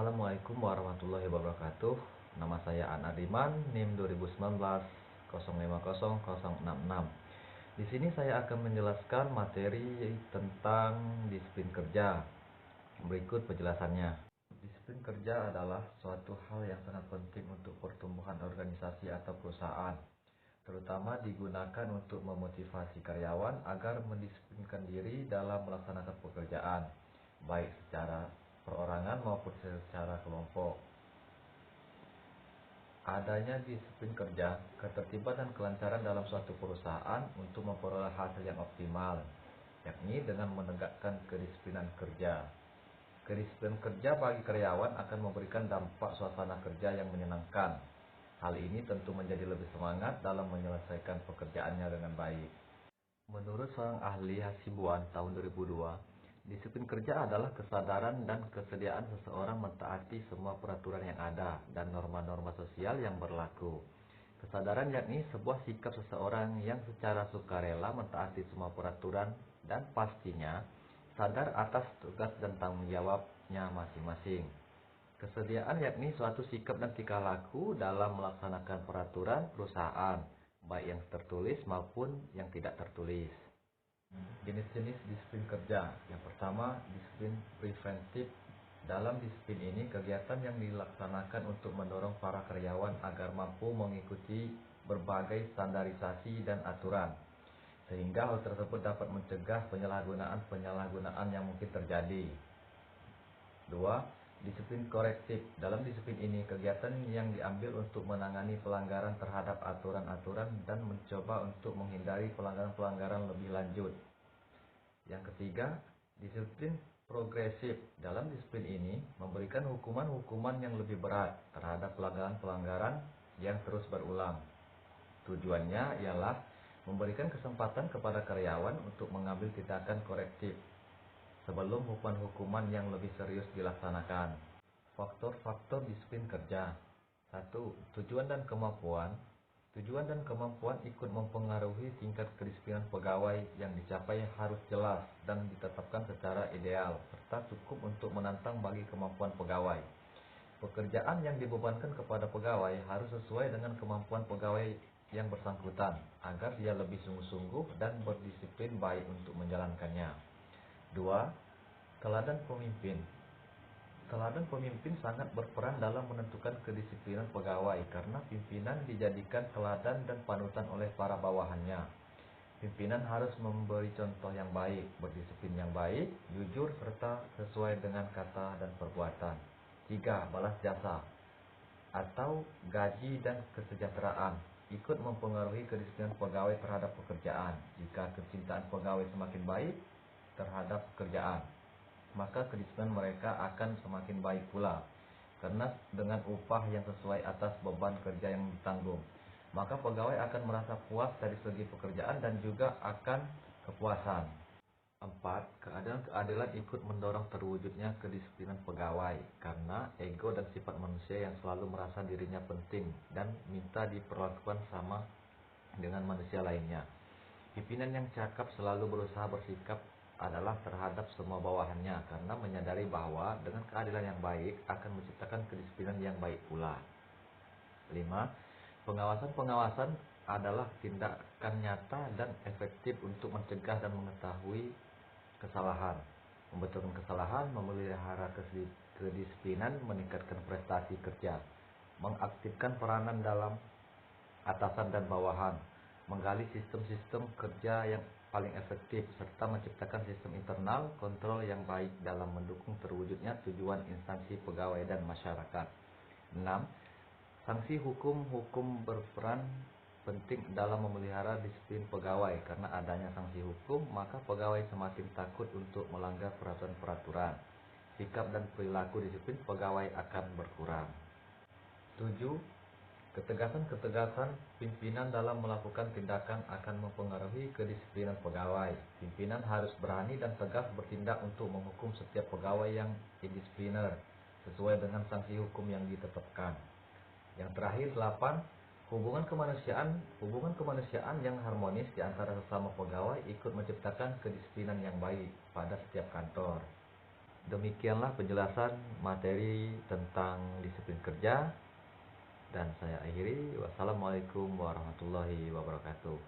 Assalamualaikum warahmatullahi wabarakatuh. Nama saya An Adiman, NIM 2019 050066. Di sini saya akan menjelaskan materi tentang disiplin kerja. Berikut penjelasannya. Disiplin kerja adalah suatu hal yang sangat penting untuk pertumbuhan organisasi atau perusahaan, terutama digunakan untuk memotivasi karyawan agar mendisiplinkan diri dalam melaksanakan pekerjaan, baik secara perorangan maupun secara kelompok. Adanya disiplin kerja, ketertiban dan kelancaran dalam suatu perusahaan untuk memperoleh hasil yang optimal, yakni dengan menegakkan kedisiplinan kerja. Kedisiplinan kerja bagi karyawan akan memberikan dampak suasana kerja yang menyenangkan. Hal ini tentu menjadi lebih semangat dalam menyelesaikan pekerjaannya dengan baik. Menurut seorang ahli Hasibuan tahun 2002, disiplin kerja adalah kesadaran dan kesediaan seseorang mentaati semua peraturan yang ada dan norma-norma sosial yang berlaku. Kesadaran yakni sebuah sikap seseorang yang secara sukarela mentaati semua peraturan dan pastinya sadar atas tugas dan tanggung jawabnya masing-masing. Kesediaan yakni suatu sikap dan tingkah laku dalam melaksanakan peraturan perusahaan, baik yang tertulis maupun yang tidak tertulis. Jenis-jenis disiplin kerja. Yang pertama, disiplin preventif. Dalam disiplin ini, kegiatan yang dilaksanakan untuk mendorong para karyawan agar mampu mengikuti berbagai standarisasi dan aturan, sehingga hal tersebut dapat mencegah penyalahgunaan yang mungkin terjadi. 2. Disiplin korektif. Dalam disiplin ini, kegiatan yang diambil untuk menangani pelanggaran terhadap aturan-aturan dan mencoba untuk menghindari pelanggaran-pelanggaran lebih lanjut. Yang ketiga, disiplin progresif. Dalam disiplin ini, memberikan hukuman-hukuman yang lebih berat terhadap pelanggaran-pelanggaran yang terus berulang. Tujuannya ialah memberikan kesempatan kepada karyawan untuk mengambil tindakan korektif sebelum hukuman-hukuman yang lebih serius dilaksanakan. Faktor-faktor disiplin kerja. 1. Tujuan dan kemampuan. Tujuan dan kemampuan ikut mempengaruhi tingkat kedisiplinan pegawai. Yang dicapai harus jelas dan ditetapkan secara ideal, serta cukup untuk menantang bagi kemampuan pegawai. Pekerjaan yang dibebankan kepada pegawai harus sesuai dengan kemampuan pegawai yang bersangkutan, agar dia lebih sungguh-sungguh dan berdisiplin baik untuk menjalankannya. 2. Teladan pemimpin. Teladan pemimpin sangat berperan dalam menentukan kedisiplinan pegawai karena pimpinan dijadikan teladan dan panutan oleh para bawahannya. Pimpinan harus memberi contoh yang baik, berdisiplin yang baik, jujur, serta sesuai dengan kata dan perbuatan. 3. Balas jasa atau gaji dan kesejahteraan ikut mempengaruhi kedisiplinan pegawai terhadap pekerjaan. Jika kecintaan pegawai semakin baik terhadap pekerjaan, maka kedisiplinan mereka akan semakin baik pula. Karena dengan upah yang sesuai atas beban kerja yang ditanggung, maka pegawai akan merasa puas dari segi pekerjaan dan juga akan kepuasan. 4. Keadilan ikut mendorong terwujudnya kedisiplinan pegawai karena ego dan sifat manusia yang selalu merasa dirinya penting dan minta diperlakukan sama dengan manusia lainnya. Pimpinan yang cakap selalu berusaha bersikap adalah terhadap semua bawahannya karena menyadari bahwa dengan keadilan yang baik akan menciptakan kedisiplinan yang baik pula. 5. Pengawasan adalah tindakan nyata dan efektif untuk mencegah dan mengetahui kesalahan, membetulkan kesalahan, memelihara kedisiplinan, meningkatkan prestasi kerja, mengaktifkan peranan dalam atasan dan bawahan, menggali sistem-sistem kerja yang paling efektif, serta menciptakan sistem internal kontrol yang baik dalam mendukung terwujudnya tujuan instansi pegawai dan masyarakat. 6. Sanksi hukum berperan penting dalam memelihara disiplin pegawai karena adanya sanksi hukum, maka pegawai semakin takut untuk melanggar peraturan-peraturan. Sikap dan perilaku disiplin pegawai akan berkurang. 7. Ketegasan pimpinan dalam melakukan tindakan akan mempengaruhi kedisiplinan pegawai. Pimpinan harus berani dan tegas bertindak untuk menghukum setiap pegawai yang indisipliner sesuai dengan sanksi hukum yang ditetapkan. Yang terakhir 8. Hubungan kemanusiaan yang harmonis di antara sesama pegawai ikut menciptakan kedisiplinan yang baik pada setiap kantor. Demikianlah penjelasan materi tentang disiplin kerja, dan saya akhiri. Wassalamualaikum warahmatullahi wabarakatuh.